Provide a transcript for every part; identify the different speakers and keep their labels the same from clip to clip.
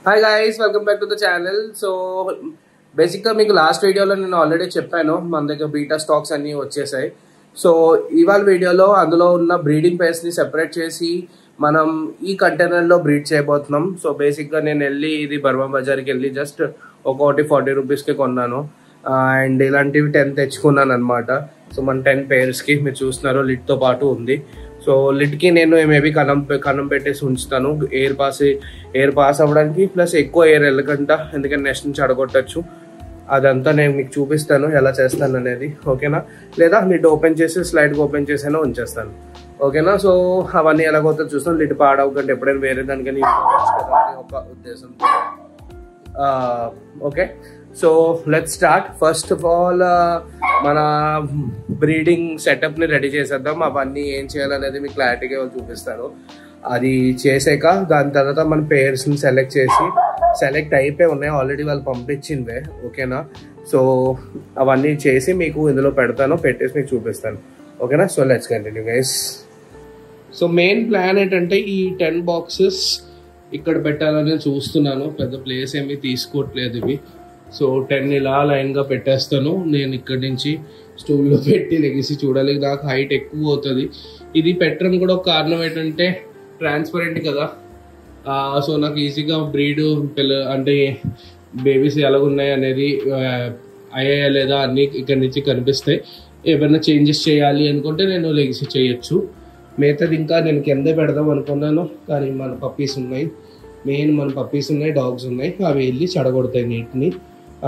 Speaker 1: Hi guys, welcome back to the channel. So బేసిక్గా మీకు last వీడియోలో నేను ఆల్రెడీ చెప్పాను, మన దగ్గర బీటా స్టాక్స్ అన్నీ వచ్చేసాయి. సో ఇవాళ వీడియోలో అందులో ఉన్న బ్రీడింగ్ పేర్స్ని సెపరేట్ చేసి మనం ఈ కంటైనర్లో బ్రీడ్ చేయబోతున్నాం. సో బేసిక్గా నేను ఇది బర్మా బజార్కి వెళ్ళి జస్ట్ ఒకటి 40 రూపీస్కి కొన్నాను. అండ్ ఇలాంటివి 10 తెచ్చుకున్నాను అనమాట. సో మన 10 పేర్స్కి మీరు చూస్తున్నారు లిడ్తో పాటు ఉంది. సో లిడ్కి నేను మేబీ కన్నం పెట్టేసి ఉంచుతాను, ఎయిర్ పాస్ అవ్వడానికి, ప్లస్ ఎక్కువ ఎయిర్ వెళ్ళకుండా, ఎందుకంటే నెక్స్ట్ నుంచి అడగొట్టచ్చు. అదంతా నేను మీకు చూపిస్తాను ఎలా చేస్తాను అనేది, ఓకేనా? లేదా లిడ్ ఓపెన్ చేసి స్లైడ్కి ఓపెన్ చేసైనా ఉంచేస్తాను, ఓకేనా? సో అవన్నీ ఎలాగోతో చూస్తాను. లిడ్ పాడవకంటే ఎప్పుడైనా వేరే దానికని ఒక ఉద్దేశం. Okay, so let's start. First of all మన బ్రీడింగ్ సెటప్ని రెడీ చేసేద్దాం. అవన్నీ ఏం చేయాలనేది మీకు క్లారిటీగా చూపిస్తాను. అది చేసాక దాని తర్వాత మన పేర్స్ని సెలెక్ట్ అయిపోయి ఉన్నాయి, ఆల్రెడీ వాళ్ళు పంపించిందే, ఓకేనా? సో అవన్నీ చేసి మీకు ఇందులో పెట్టేసి మీకు చూపిస్తాను, ఓకేనా? So let's continue guys. So main plan ఏంటంటే ఈ 10 బాక్సెస్ ఇక్కడ పెట్టాలని చూస్తున్నాను. పెద్ద ప్లేస్ ఏమీ తీసుకోవట్లేదు ఇవి. సో 10 ఇలా లైన్గా పెట్టేస్తాను. నేను ఇక్కడి నుంచి స్టూల్లో పెట్టి లెగిసి చూడాలి, నాకు హైట్ ఎక్కువ అవుతుంది. ఇది పెట్టడం కూడా ఒక కారణం ఏంటంటే ట్రాన్స్పరెంట్ కదా. సో నాకు ఈజీగా అంటే బేబీస్ ఎలాగున్నాయి అనేది అయ్యాయా లేదా అన్నీ ఇక్కడి నుంచి కనిపిస్తాయి. ఏమైనా చేంజెస్ చేయాలి అనుకుంటే నేను లెగిసి చేయొచ్చు. మిగతాది ఇంకా నేను కిందే పెడదాం అనుకున్నాను, కానీ మన పప్పీస్ ఉన్నాయి, డాగ్స్ ఉన్నాయి, అవి వెళ్ళి చెడగొడతాయి నీటిని.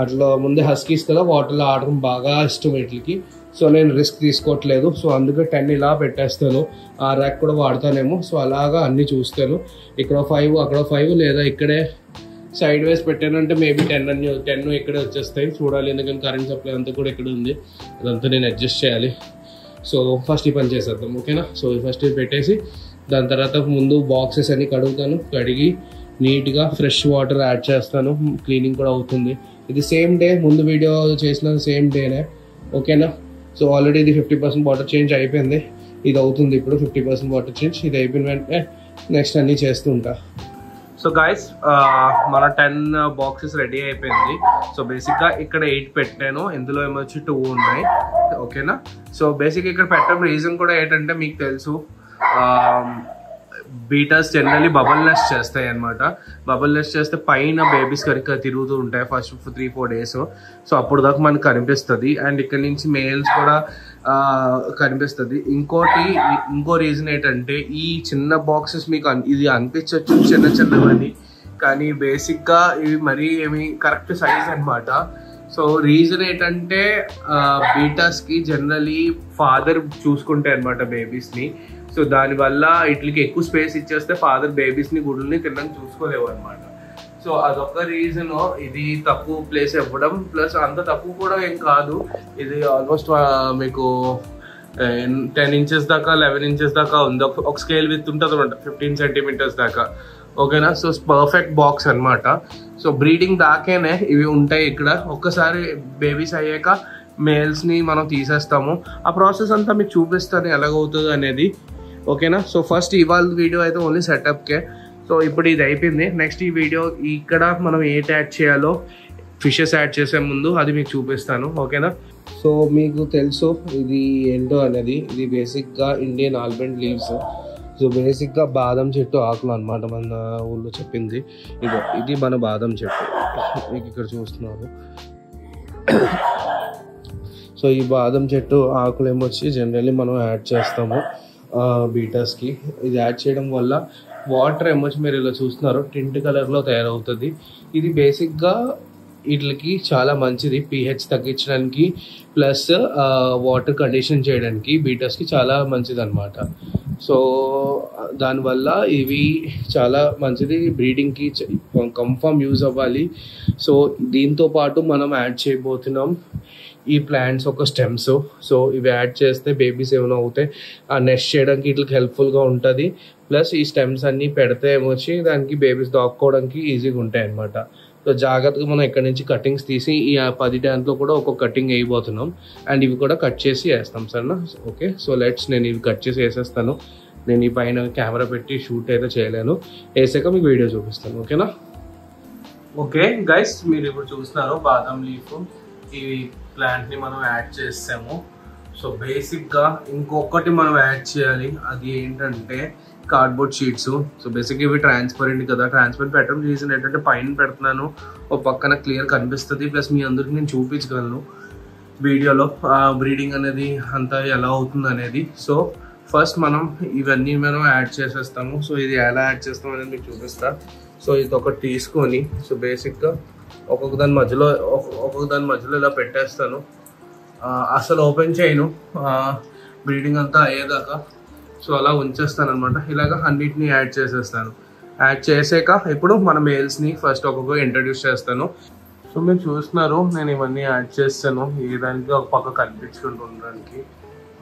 Speaker 1: అట్లా ముందే హస్కీస్ కదా, వాటర్లో ఆడడం బాగా ఇష్టం వీటికి. సో నేను రిస్క్ తీసుకోవట్లేదు. సో అందుకే 10 ఇలా పెట్టేస్తాను. ఆ ర్యాక్ కూడా వాడతానేమో. సో అలాగా అన్నీ చూస్తాను. ఇక్కడ 5 అక్కడ 5, లేదా ఇక్కడే సైడ్ వైజ్ పెట్టానంటే మేబీ 10 ఇక్కడే వచ్చేస్తాయి. చూడాలి, ఎందుకంటే కరెంట్ సప్లై అంతా కూడా ఇక్కడ ఉంది, అదంతా నేను అడ్జస్ట్ చేయాలి. సో ఫస్ట్ ఈ పని చేసేద్దాం, ఓకేనా? సో ఫస్ట్ ఇది పెట్టేసి దాని తర్వాత ముందు బాక్సెస్ అన్ని కడుగుతాను. కడిగి నీట్గా ఫ్రెష్ వాటర్ యాడ్ చేస్తాను, క్లీనింగ్ కూడా అవుతుంది. ఇది సేమ్ డే, ముందు వీడియో చేసిన సేమ్ డేనే, ఓకేనా? సో ఆల్రెడీ ఇది 50% వాటర్ చేంజ్ అయిపోయింది. ఇది అవుతుంది ఇప్పుడు 50% వాటర్ చేంజ్. ఇది అయిపోయిన వెంటనే నెక్స్ట్ అన్నీ చేస్తూ ఉంటా. సో గైస్, మన 10 బాక్సెస్ రెడీ అయిపోయింది. సో బేసిక్గా ఇక్కడ 8 పెట్టాను, ఇందులో ఏమొచ్చి 2 ఉన్నాయి, ఓకేనా? సో బేసిక్గా ఇక్కడ పెట్టడం రీజన్ కూడా ఏంటంటే మీకు తెలుసు, బీటాస్ జనరల్లీ బబుల్ నెస్ట్ చేస్తాయి అనమాట. బబుల్ నెస్ట్ చేస్తే పైన బేబీస్ కనుక తిరుగుతూ ఉంటాయి ఫస్ట్ 3-4 డేస్. సో అప్పుడు దాకా మనకు కనిపిస్తుంది. అండ్ ఇక్కడ నుంచి మేల్స్ కూడా కనిపిస్తుంది. ఇంకో రీజన్ ఏంటంటే ఈ చిన్న బాక్సెస్ మీకు ఇది అనిపించవచ్చు చిన్నవని, కానీ బేసిక్గా ఇవి మరీ ఏమి కరెక్ట్ సైజ్ అనమాట. సో రీజన్ ఏంటంటే బీటాస్కి జనరలీ ఫాదర్ చూసుకుంటాయి అనమాట బేబీస్ని. సో దానివల్ల వీటికి ఎక్కువ స్పేస్ ఇచ్చేస్తే ఫాదర్ బేబీస్ని గుడ్లని తినడానికి చూసుకోలేవు అనమాట. సో అదొక రీజన్. ఇది తక్కువ ప్లేస్ ఇవ్వడం, ప్లస్ అంత తక్కువ కూడా ఏం కాదు. ఇది ఆల్మోస్ట్ మీకు 10 ఇంచెస్ దాకా 11 ఇంచెస్ దాకా ఉంది. ఒక స్కేల్ విత్ ఉంటుంది అనమాట, 15 సెంటీమీటర్స్ దాకా, ఓకేనా? సో పర్ఫెక్ట్ బాక్స్ అనమాట. సో బ్రీడింగ్ దాకేనే ఇవి ఉంటాయి ఇక్కడ. ఒక్కసారి బేబీస్ అయ్యాక మేల్స్ని మనం తీసేస్తాము. ఆ ప్రాసెస్ అంతా మీకు చూపిస్తాను ఎలాగవుతుంది అనేది, ఓకేనా? సో ఫస్ట్ ఇవాళ వీడియో అయితే ఓన్లీ సెటప్కే. సో ఇప్పుడు ఇది అయిపోయింది. నెక్స్ట్ ఈ వీడియో ఇక్కడ మనం ఏంటి యాడ్ చేయాలో, ఫిషెస్ యాడ్ చేసే ముందు అది మీకు చూపిస్తాను, ఓకేనా? సో మీకు తెలుసు ఇది ఏంటో అనేది. ఇది బేసిక్గా ఇండియన్ ఆల్మండ్ లీవ్స్. సో బేసిక్గా బాదం చెట్టు ఆకులు అనమాట, మన ఊళ్ళో చెప్పింది. ఇది మన బాదం చెట్టు, మీకు ఇక్కడ చూస్తున్నారు. సో ఈ బాదం చెట్టు ఆకులు ఏమొచ్చి జనరల్లీ మనం యాడ్ చేస్తాము బీటాస్కి. ఇది యాడ్ చేయడం వల్ల వాటర్ ఏమొచ్చి మీరు ఇలా చూస్తున్నారు టింట్ కలర్లో తయారవుతుంది. ఇది బేసిక్గా వీటికి చాలా మంచిది, pH తగ్గించడానికి, ప్లస్ వాటర్ కండిషన్ చేయడానికి బీటాస్కి చాలా మంచిది అనమాట. సో దానివల్ల ఇవి చాలా మంచిది, బ్రీడింగ్కి కన్ఫర్మ్ యూజ్ అవ్వాలి. సో దీంతో పాటు మనం యాడ్ చేయబోతున్నాం ఈ ప్లాంట్స్ ఒక స్టెమ్స్. సో ఇవి యాడ్ చేస్తే బేబీస్ ఏమైనా అవుతాయి, ఆ నెస్ట్ చేయడానికి వీటికి హెల్ప్ఫుల్గా ఉంటుంది. ప్లస్ ఈ స్టెమ్స్ అన్నీ పెడితే ఏమొచ్చి దానికి బేబీస్ దాక్కోవడానికి ఈజీగా ఉంటాయి అనమాట. సో జాగ్రత్తగా మనం ఇక్కడ నుంచి కటింగ్స్ తీసి ఈ 10 ట్యాంక్లో కూడా ఒక్కొక్క కటింగ్ వేయబోతున్నాం. అండ్ ఇవి కూడా కట్ చేసి వేస్తాం సరేనా. ఓకే, సో నేను ఇవి కట్ చేసి వేసేస్తాను. నేను ఈ పైన కెమెరా పెట్టి షూట్ అయితే చేయలేను, వేసాక మీకు వీడియో చూపిస్తాను, ఓకేనా? ఓకే గైస్, మీరు ఇప్పుడు చూస్తున్నారు బాదం లీఫ్. ఈ ప్లాంట్ ని మనం యాడ్ చేసాము. సో బేసిక్ గా ఇంకొకటి మనం యాడ్ చేయాలి, అది ఏంటంటే కార్డ్బోర్డ్ షీట్స్. సో బేసిక్ ఇవి ట్రాన్స్పరెంట్ కదా, ట్రాన్స్పరెంట్ పెట్టడం రీజన్ ఏంటంటే పైన పెడుతున్నాను, ఒక పక్కన క్లియర్ కనిపిస్తుంది, ప్లస్ మీ అందరికి నేను చూపించగలను వీడియోలో బ్రీడింగ్ అనేది అంతా ఎలా అవుతుంది అనేది. సో ఫస్ట్ మనం ఇవన్నీ మనం యాడ్ చేసేస్తాము. సో ఇది ఎలా యాడ్ చేస్తాం అనేది మీకు చూపిస్తా. సో ఇది ఒకటి తీసుకొని, సో బేసిక్గా ఒక్కొక్క దాని మధ్యలో ఇలా పెట్టేస్తాను. అసలు ఓపెన్ చేయను బ్రీడింగ్ అంతా అయ్యేదాకా. సో అలా ఉంచేస్తాను అనమాట. ఇలాగ అన్నిటిని యాడ్ చేసేస్తాను. యాడ్ చేసాక ఇప్పుడు మన మేల్స్ని ఫస్ట్ ఒక్కొక్క ఇంట్రడ్యూస్ చేస్తాను. సో మీరు చూస్తున్నారు నేను ఇవన్నీ యాడ్ చేస్తాను, ఈ దానికి ఒక పక్క కనిపించుకుంటూ ఉండడానికి.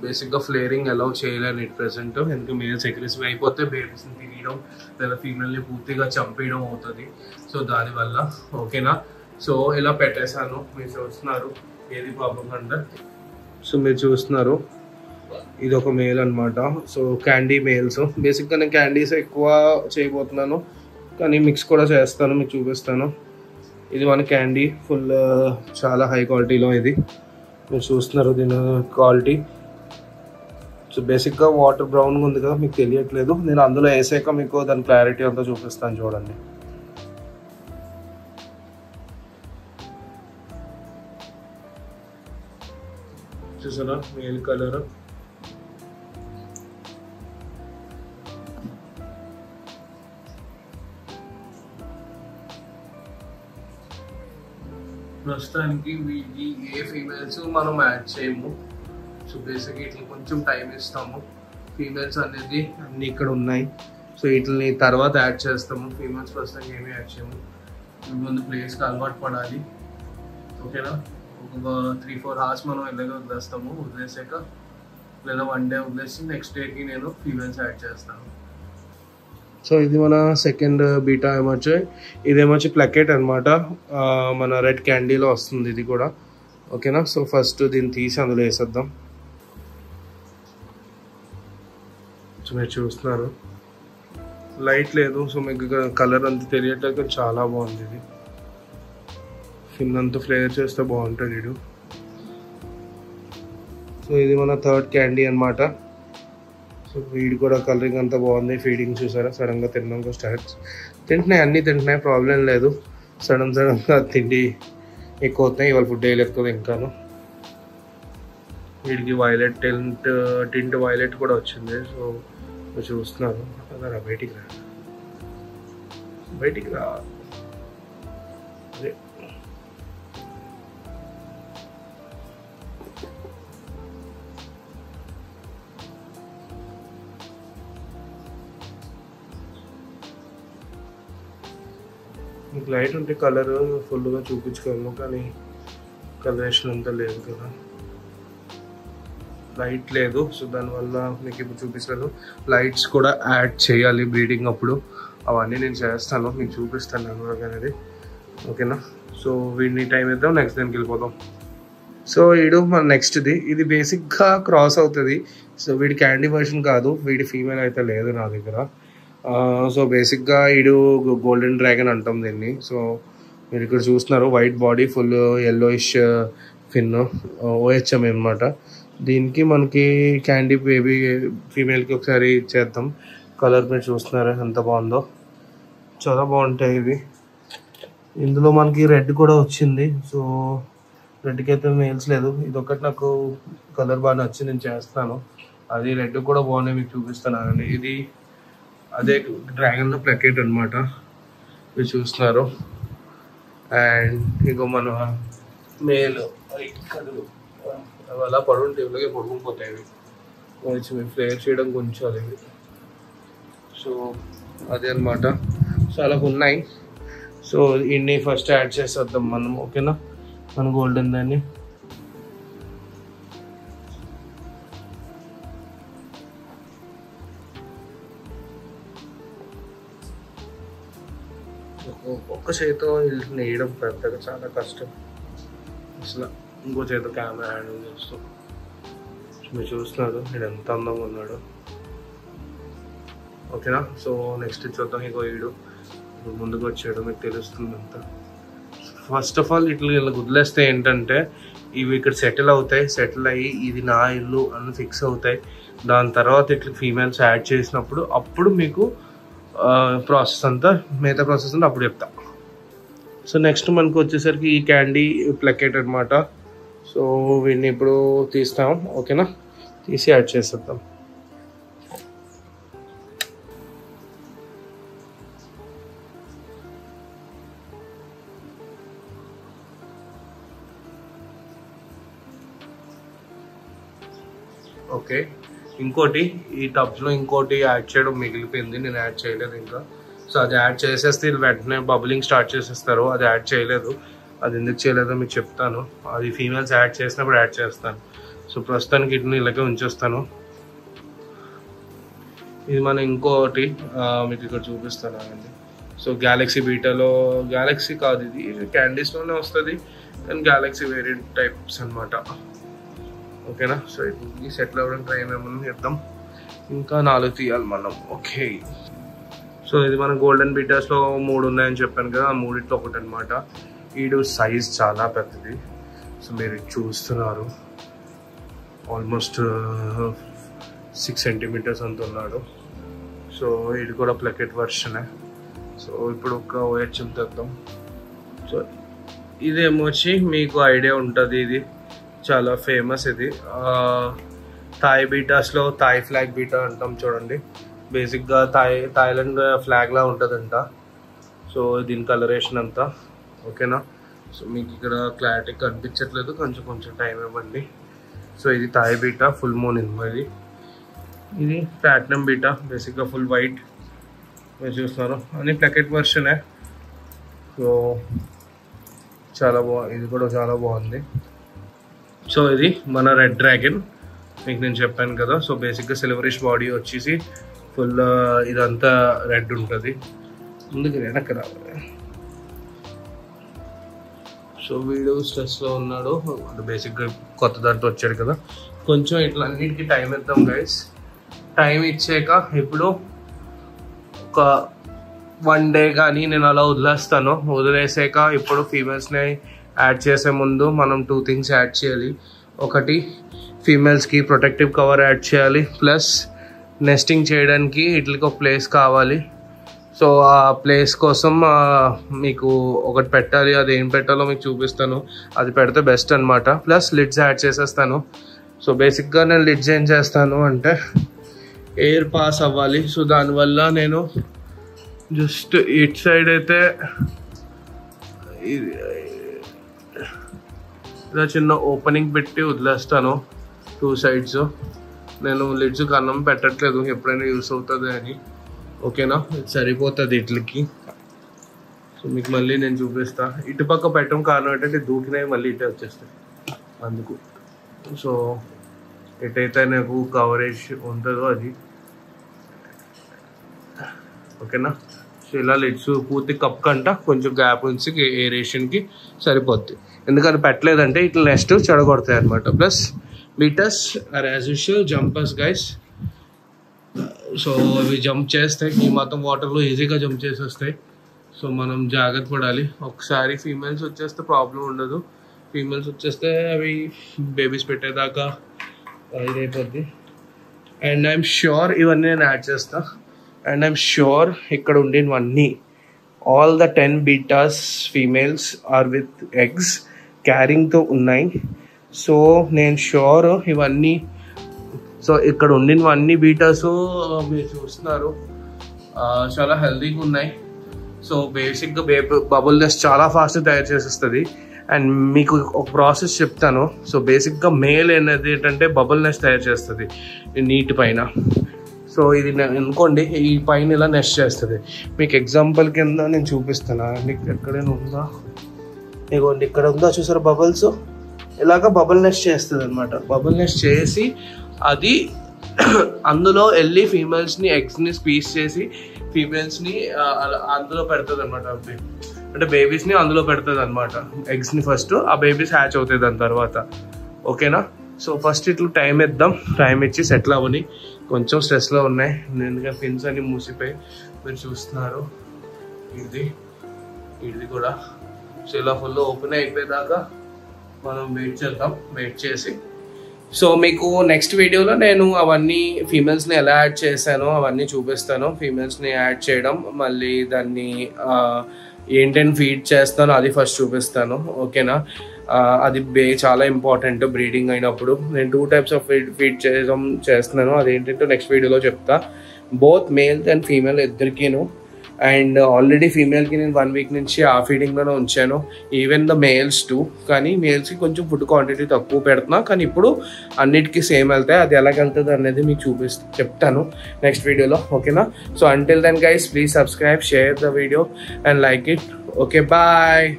Speaker 1: బేసిక్గా ఫ్లేరింగ్ అలౌ చేయలేను ఇట్ ప్రెసెంట్, ఎందుకంటే మేల్స్ అగ్రెసివ్ అయిపోతే బేబీస్ని తినేయడం లేదా ఫీమేల్ని పూర్తిగా చంపేయడం అవుతుంది. సో దానివల్ల ఓకేనా. సో ఇలా పెట్టేశాను, మీరు చూస్తున్నారు ఏది ప్రాబ్లం అంటే. సో మీరు చూస్తున్నారు ఇది ఒక మేల్ అనమాట. So candy males. బేసిక్గా నేను క్యాండీస్ ఎక్కువ చేయబోతున్నాను, కానీ మిక్స్ కూడా చేస్తాను, మీకు చూపిస్తాను. ఇది మన క్యాండీ ఫుల్ చాలా హై క్వాలిటీలో, ఇది మీరు చూస్తున్నారు దీని క్వాలిటీ. సో బేసిక్గా వాటర్ బ్రౌన్గా ఉంది కదా, మీకు తెలియట్లేదు. నేను అందులో వేసాక మీకు దాని క్లారిటీ అంతా చూపిస్తాను, చూడండి. చూసారా మేల్ కలర్. ప్రస్తుతానికి వీటికి ఏ ఫీమేల్స్ మనం యాడ్ చేయము. సో బేసిక్గా ఇట్లా కొంచెం టైం ఇస్తాము. ఫీమేల్స్ అనేది అన్నీ ఇక్కడ ఉన్నాయి. సో వీటిని తర్వాత యాడ్ చేస్తాము. ఫీమేల్స్ ప్రస్తుతానికి ఏమీ యాడ్ చేయము. ముందు ప్లేస్కి అలవాటు పడాలి, ఓకేనా. ఒక 3-4 hours మనం ఎలాగో వదిలేస్తాము. వదిలేసాక లేదా 1 day వదిలేసి నెక్స్ట్ డేకి నేను ఫీమేల్స్ యాడ్ చేస్తాను. సో ఇది మన సెకండ్ బీటా ఏమొచ్చి, ఇదేమొచ్చి ప్లకెట్ అనమాట. మన రెడ్ క్యాండీలో వస్తుంది ఇది కూడా, ఓకేనా. సో ఫస్ట్ దీన్ని తీసి అందులో వేసేద్దాం. సో మీరు చూస్తున్నారు లైట్ లేదు, సో మీకు కలర్ అంతా తెలియట్లేదు, కానీ చాలా బాగుంది ఇది. ఫిన్ అంతా ఫ్లేవర్ చేస్తే బాగుంటుంది ఇది. సో ఇది మన థర్డ్ క్యాండీ అనమాట. సో వీడి కూడా కలరింగ్ అంతా బాగుంది. ఫీడింగ్ చూసారా, సడన్గా తినడం స్టార్ట్ తింటున్నాయి, అన్నీ తింటున్నాయి, ప్రాబ్లం లేదు. సడన్గా తిండి ఎక్కువ అవుతున్నాయి. ఇవాళ ఫుడ్ వేయలేదు ఇంకాను. వీడికి వైలెట్ టింట్ వైలెట్ కూడా వచ్చింది. సో మీరు చూస్తున్నారు అదే, బయటికి రా అదే. మీకు లైట్ ఉంటే కలర్ ఫుల్గా చూపించుకోము, కానీ కలరేషన్ అంతా లేదు కదా, లైట్ లేదు. సో దానివల్ల మీకు ఇప్పుడు చూపిస్తాను. లైట్స్ కూడా యాడ్ చేయాలి బ్రీడింగ్ అప్పుడు, అవన్నీ నేను చేస్తాను, మీకు చూపిస్తాను అనేది, ఓకేనా. సో వీడిని టైం ఇద్దాం, నెక్స్ట్ దానికి వెళ్ళిపోదాం. సో వీడు మన నెక్స్ట్ది, ఇది బేసిక్గా క్రాస్ అవుతుంది. సో వీడి క్యాండీ వర్షన్ కాదు, వీడి ఫీమేల్ అయితే లేదు నా దగ్గర. సో బేసిక్గా వీడు గోల్డెన్ డ్రాగన్ అంటాం దీన్ని. సో మీరు ఇక్కడ చూస్తున్నారు వైట్ బాడీ, ఫుల్ ఎల్లోయిష్ ఫిన్, OHM అనమాట. దీనికి మనకి క్యాండీ బేబీ ఫీమేల్కి ఒకసారి చేద్దాం. కలర్ మీరు చూస్తున్నారు ఎంత బాగుందో, చాలా బాగుంటాయి ఇవి. ఇందులో మనకి రెడ్ కూడా వచ్చింది. సో రెడ్కి అయితే మేల్స్ లేదు, ఇది ఒకటి నాకు కలర్ బాగా నచ్చి నేను చేస్తాను. అది రెడ్ కూడా బాగున్నాయి, మీకు చూపిస్తాను అండి. ఇది అదే డ్రాగన్లో ప్లకెట్ అనమాట, మీరు చూస్తున్నారు. అండ్ ఇంకో మన మేల్ ఇక్కడ అలా పడుంటే ఇలాగే పడుకుని కొంచెం ఫ్లేర్ చేయడం కొంచెం అది. సో అదే అనమాట, చాలా ఉన్నాయి. సో ఇన్ని ఫస్ట్ యాడ్ చేసేద్దాం మనం, ఓకేనా. మన గోల్డెన్ దాన్ని ఒక్క చేతితో వేయడం పెద్దగా చాలా కష్టం అసలు. ఇంకో చేతితో కెమెరా హ్యాండిల్ చేస్తూ మీరు చూస్తున్నారు నేను ఎంత అందంగా ఉన్నాడు, ఓకేనా. సో నెక్స్ట్ చూద్దాం. ఇంకో వీడు ముందుకు వచ్చాడు, మీకు తెలుస్తుంది అంతా. ఫస్ట్ ఆఫ్ ఆల్ ఇట్లా వదిలేస్తే ఏంటంటే ఇవి ఇక్కడ సెటిల్ అవుతాయి, సెటిల్ అయ్యి ఇది నా ఇల్లు అని ఫిక్స్ అవుతాయి. దాని తర్వాత ఇట్లా ఫీమేల్స్ యాడ్ చేసినప్పుడు అప్పుడు మీకు ప్రాసెస్ అంతా, మిగతా ప్రాసెస్ అంతా అప్పుడు చెప్తా. సో నెక్స్ట్ మనకు వచ్చేసరికి ఈ క్యాండీ ప్లకెట్ అనమాట. సో వీడిని ఇప్పుడు తీస్తాం, ఓకేనా, తీసి యాడ్ చేసేద్దాం. ఓకే, ఇంకోటి ఈ టబ్స్లో ఇంకోటి యాడ్ చేయడం మిగిలిపోయింది, నేను యాడ్ చేయలేదు ఇంకా. సో అది యాడ్ చేసేస్తే వెంటనే బబులింగ్ స్టార్ట్ చేసేస్తారు. అది యాడ్ చేయలేదు, అది ఎందుకు చేయలేదో మీకు చెప్తాను. అది ఫీమేల్స్ యాడ్ చేసినప్పుడు యాడ్ చేస్తాను. సో ప్రస్తుతానికి వీటిని ఇలాగే ఉంచేస్తాను. ఇది మన ఇంకోటి మీకు ఇక్కడ చూపిస్తాను అండి. సో గ్యాలక్సీ బీటాలో, గ్యాలక్సీ కాదు ఇది క్యాండీస్లోనే వస్తుంది, కానీ గ్యాలక్సీ వేరియంట్ టైప్స్ అనమాట, ఓకేనా. సో ఇది సెటిల్ అవ్వడం టైం ఏమన్నా చేద్దాం, ఇంకా 4 తీయాలి మనం. ఓకే, సో ఇది మన గోల్డెన్ బీటాస్లో 3 ఉన్నాయని చెప్పాను కదా, ఆ 3 ఒకటి అనమాట. వీడు సైజ్ చాలా పెద్దది. సో మీరు చూస్తున్నారు, ఆల్మోస్ట్ 6 సెంటీమీటర్స్ అంత ఉన్నాడు. సో ఇది కూడా ప్లకెట్ వర్షనే. సో ఇప్పుడు ఒక OHM తెద్దాం. సో ఇదేమో వచ్చి మీకు ఐడియా ఉంటుంది, ఇది చాలా ఫేమస్. ఇది థాయ్ బీటాస్లో థాయ్ ఫ్లాగ్ బీటా అంటాం చూడండి. బేసిక్గా థాయిలాండ్ ఫ్లాగ్లా ఉంటుందంట. సో దీని కలరేషన్ అంతా, ఓకేనా. సో మీకు ఇక్కడ క్లారిటీ కనిపించట్లేదు, కొంచెం టైం ఇవ్వండి. సో ఇది థాయ్ బీటా, ఫుల్ మూన్ ఇన్మది. ఇది ప్లాటినం బీటా, బేసిక్గా ఫుల్ వైట్, మీరు చూస్తున్నారు. అని ప్లకెట్ వర్షనే. సో చాలా ఇది కూడా చాలా బాగుంది. సో ఇది మన రెడ్ డ్రాగన్, మీకు నేను చెప్పాను కదా. సో బేసిక్గా సిల్వరిష్ బాడీ వచ్చేసి ఫుల్ ఇదంతా రెడ్ ఉంటుంది. ముందుకు వెనక్కి రావాలి. సో వీడు స్ట్రెస్లో ఉన్నాడు, బేసిక్గా కొత్త దాంట్లో వచ్చాడు కదా. కొంచెం ఇట్లా అన్నిటికీ టైం ఇద్దాం గైస్. టైం ఇచ్చాక ఇప్పుడు ఒక 1 డే కానీ నేను అలా వదిలేస్తాను. వదిలేసాక ఇప్పుడు ఫీమేల్స్ని యాడ్ చేసే ముందు మనం 2 థింగ్స్ యాడ్ చేయాలి. ఒకటి, ఫీమేల్స్కి ప్రొటెక్టివ్ కవర్ యాడ్ చేయాలి, ప్లస్ నెస్టింగ్ చేయడానికి వీటికి ఒక ప్లేస్ కావాలి. సో ఆ ప్లేస్ కోసం మీకు ఒకటి పెట్టాలి. అది ఏం పెట్టాలో మీకు చూపిస్తాను, అది పెడితే బెస్ట్ అనమాట. ప్లస్ లిడ్స్ యాడ్ చేసేస్తాను. సో బేసిక్గా నేను లిడ్స్ ఏం చేస్తాను అంటే ఎయిర్ పాస్ అవ్వాలి. సో దానివల్ల నేను జస్ట్ ఇట్ సైడ్ అయితే ఇలా చిన్న ఓపెనింగ్ పెట్టి వదిలేస్తాను 2 sides. నేను లిడ్స్ కన్నం పెట్టట్లేదు, ఎప్పుడైనా యూస్ అవుతుంది అని, ఓకేనా. ఇది సరిపోతుంది ఇట్లకి. సో మీకు మళ్ళీ నేను చూపిస్తా. ఇటుపక్క పెట్టడం కారణం ఏంటంటే దూకినాయి మళ్ళీ ఇటే వచ్చేస్తాయి అందుకు. సో ఎటైతే నాకు కవరేజ్ ఉంటుందో అది, ఓకేనా. సో ఇలా లిడ్స్ పూర్తి కప్ కంట కొంచెం గ్యాప్ ఉంచి ఏరేషన్కి సరిపోద్ది. ఎందుకని పెట్టలేదంటే ఇట్లా నెక్స్ట్ చెడగొడతాయి అనమాట. Plus betas are as usual jumpers guys. So ఇవి జంప్ చేస్తాయి, ఈ మొత్తం వాటర్లో ఈజీగా జంప్ చేసేస్తాయి. సో మనం జాగ్రత్త పడాలి. ఒకసారి ఫీమేల్స్ వచ్చేస్తే ప్రాబ్లం ఉండదు, ఫీమేల్స్ వచ్చేస్తే అవి బేబీస్ పెట్టేదాకా ఇదైపోద్ది. అండ్ ఐఎమ్ ష్యూర్ ఇవన్నీ నేను యాడ్ చేస్తా. అండ్ ఐఎమ్ ష్యూర్ ఇక్కడ ఉండేవన్నీ all the 10 betas females are with eggs క్యారింగ్తో ఉన్నాయి. సో నేను ష్యూర్ ఇవన్నీ, సో ఇక్కడ ఉండినవన్నీ బీటాస్ మీరు చూస్తున్నారు చాలా హెల్తీగా ఉన్నాయి. సో బేసిక్గా బబుల్ నెస్ట్ చాలా ఫాస్ట్ తయారు చేసేస్తుంది. అండ్ మీకు ఒక ప్రాసెస్ చెప్తాను. సో బేసిక్గా మేల్ అనేది ఏంటంటే బబుల్ నెస్ట్ తయారు చేస్తుంది నీటి పైన. సో ఇది అనుకోండి, ఈ పైన ఇలా నెస్ట్ చేస్తుంది. మీకు ఎగ్జాంపుల్ కింద నేను చూపిస్తాను అండి, ఎక్కడైనా ఉందా, ఇగోండి ఇక్కడ ఉందా చూసారా బబుల్స్. ఇలాగ బబుల్ నెస్ట్ చేస్తుంది అనమాట. బబుల్ నెస్ట్ చేసి అది అందులో వెళ్ళి ఫీమేల్స్ని ఎగ్స్ని స్క్వీజ్ చేసి ఫీమేల్స్ని అందులో పెడుతుంది అనమాట. అంటే బేబీస్ని అందులో పెడుతుంది అనమాట. ఎగ్స్ని ఫస్ట్, ఆ బేబీస్ హ్యాచ్ అవుతాయి దాని తర్వాత, ఓకేనా. సో ఫస్ట్ ఇట్లా టైం ఇద్దాం, టైం ఇచ్చి సెటిల్ అవ్వని. కొంచెం స్ట్రెస్లో ఉన్నాయి, ఎందుకంటే పిన్స్ అన్ని మూసిపోయి మీరు చూస్తున్నారు. ఇది కూడా. సో ఇలా ఫుల్ ఓపెన్ అయిపోయేదాకా మనం వెయిట్ చేసి. సో మీకు నెక్స్ట్ వీడియోలో నేను అవన్నీ ఫీమేల్స్ని ఎలా యాడ్ చేశానో అవన్నీ చూపిస్తాను. ఫీమేల్స్ని యాడ్ చేయడం, మళ్ళీ దాన్ని ఏంటని ఫీడ్ చేస్తానో అది ఫస్ట్ చూపిస్తాను. ఓకేనా? అది చాలా ఇంపార్టెంట్ బ్రీడింగ్ అయినప్పుడు. నేను 2 types ఆఫ్ ఫీడ్ చేస్తున్నాను. అదేంటంటే నెక్స్ట్ వీడియోలో చెప్తా. బోత్ మేల్ అండ్ ఫీమేల్ ఇద్దరికీను. అండ్ ఆల్రెడీ ఫీమేల్కి నేను 1 week నుంచి ఆ ఫీడింగ్లోనే ఉంచాను. Even the males too. కానీ మేల్స్కి కొంచెం ఫుడ్ క్వాంటిటీ తక్కువ పెడుతున్నా, కానీ ఇప్పుడు అన్నిటికీ సేమ్ వెళ్తాయి. అది ఎలాగ వెళ్తుంది అనేది మీకు చెప్తాను నెక్స్ట్ వీడియోలో. ఓకేనా? So until then guys, please subscribe, share the video and like it. Okay, bye.